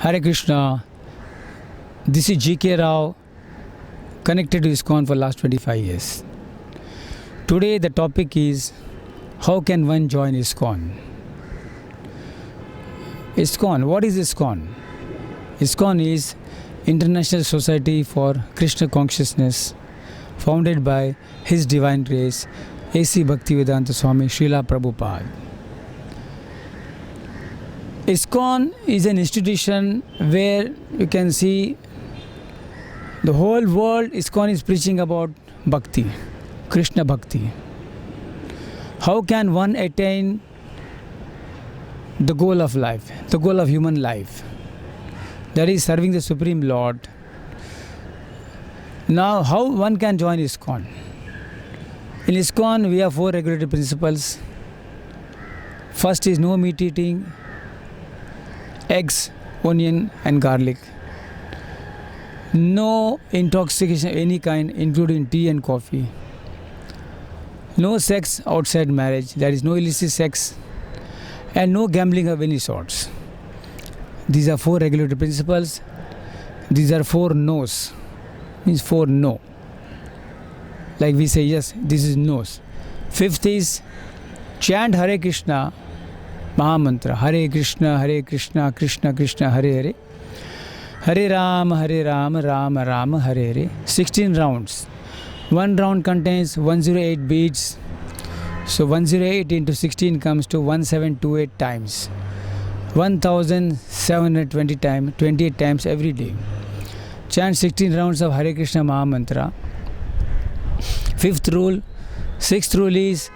Hare Krishna. This is G.K. Rao, connected to ISKCON for last 25 years. Today the topic is how can one join ISKCON? ISKCON, what is ISKCON? ISKCON is International Society for Krishna Consciousness, founded by His Divine Grace A.C. Bhaktivedanta Swami Srila Prabhupada. ISKCON is an institution where you can see the whole world. ISKCON is preaching about Bhakti, Krishna Bhakti. How can one attain the goal of life, the goal of human life? That is serving the Supreme Lord. Now, how one can join ISKCON? In ISKCON, we have 4 regulatory principles. First is no meat eating, eggs, onion and garlic. No intoxication of any kind, including tea and coffee. No sex outside marriage, that is no illicit sex, and no gambling of any sorts. These are 4 regulatory principles. These are 4 no's, means 4 no. Like we say, yes, this is no's. 5th is chant Hare Krishna Mahamantra. Hare Krishna, Krishna Krishna, Hare Hare. Hare Rama, Rama Rama, Hare Hare. 16 rounds. One round contains 108 beads. So 108 into 16 comes to 1728 times. 1720 times, 28 times every day. Chant 16 rounds of Hare Krishna Mahamantra. 5th rule. 6th rule is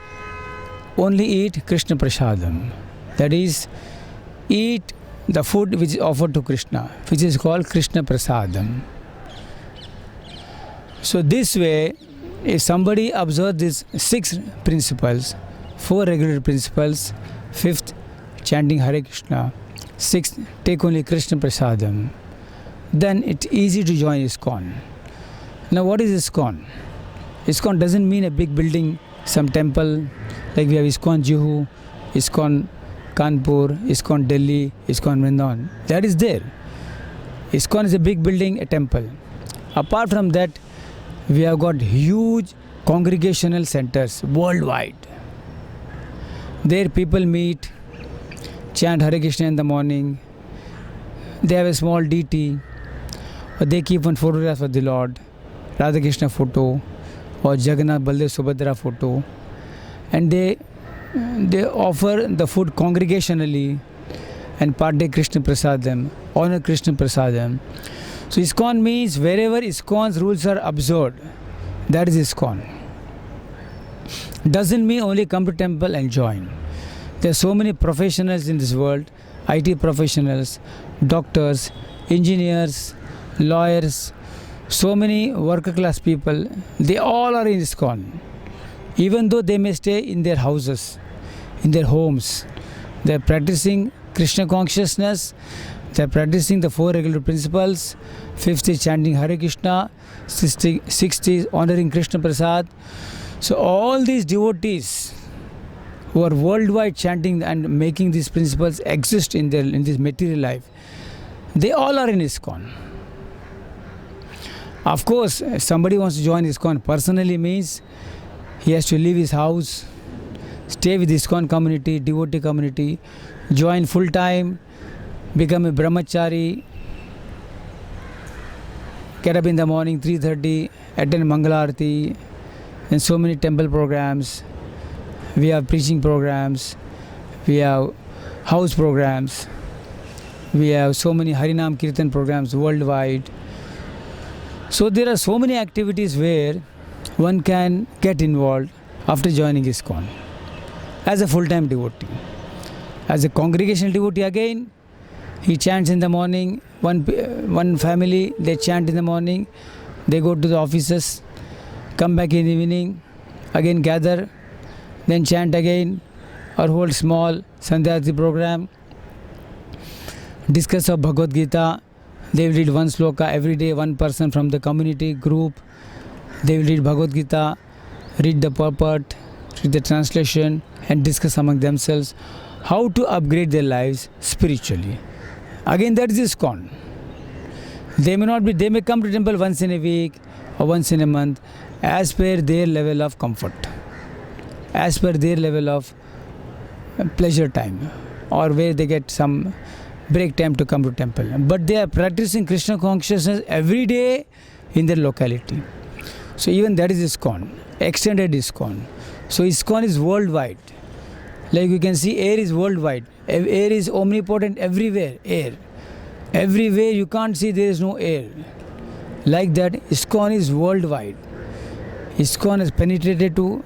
only eat Krishna Prasadam. That is, eat the food which is offered to Krishna, which is called Krishna Prasadam. So this way, if somebody observes these 6 principles, 4 regular principles, 5th, chanting Hare Krishna, 6th, take only Krishna Prasadam, then it's easy to join ISKCON. Now what is ISKCON? ISKCON doesn't mean a big building, some temple, like we have ISKCON Juhu, ISKCON Kanpur, ISKCON Delhi, ISKCON Vrindavan. That is there. ISKCON is a big building, a temple. Apart from that, we have got huge congregational centers worldwide. There people meet, chant Hare Krishna in the morning. They have a small deity, or they keep one photograph of the Lord, Radha Krishna photo, or Jagannath Baldev Subhadra photo, and they offer the food congregationally and partake Krishna Prasadam, honor Krishna Prasadam. So ISKCON means wherever ISKCON's rules are observed, that is ISKCON. Doesn't mean only come to temple and join. There are so many professionals in this world, IT professionals, doctors, engineers, lawyers, so many worker class people, they all are in ISKCON. Even though they may stay in their houses, in their homes, they are practicing Krishna consciousness, they are practicing the 4 regular principles. 5th is chanting Hare Krishna, 6th is honoring Krishna Prasad. So all these devotees who are worldwide chanting and making these principles exist in this material life, they all are in ISKCON. Of course, if somebody wants to join ISKCON personally, means he has to leave his house, stay with ISKCON community, devotee community, join full time, become a brahmachari, get up in the morning 3:30, attend Mangalarti, and so many temple programs. We have preaching programs, we have house programs, we have so many Harinam Kirtan programs worldwide. So there are so many activities where one can get involved after joining ISKCON as a full-time devotee. As a congregational devotee, again, he chants in the morning. One family, they chant in the morning, they go to the offices, come back in the evening, again gather, then chant again, or hold small Sandhyarati program, discuss of Bhagavad Gita. They will read one sloka every day, one person from the community group. They will read Bhagavad Gita, read the purport, read the translation, and discuss among themselves how to upgrade their lives spiritually. Again, that is ISKCON. They may come to temple once in a week or once in a month, as per their level of comfort, as per their level of pleasure time, or where they get some break time to come to temple. But they are practicing Krishna consciousness every day in their locality. So even that is ISKCON, extended ISKCON. So ISKCON is worldwide. Like you can see, air is worldwide. Air is omnipotent everywhere. Air. Everywhere you can't see there is no air. Like that, ISKCON is worldwide. ISKCON has penetrated to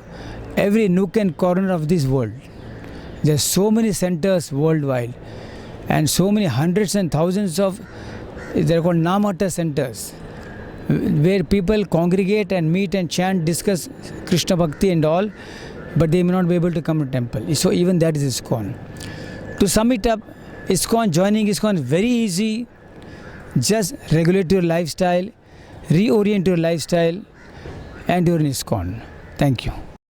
every nook and corner of this world. There are so many centers worldwide, and so many hundreds and thousands of, they are called Namata centers, where people congregate and meet and chant, discuss Krishna Bhakti and all, but they may not be able to come to temple. So even that is ISKCON. To sum it up, joining ISKCON is very easy. Just regulate your lifestyle, reorient your lifestyle, and you're in ISKCON. Thank you.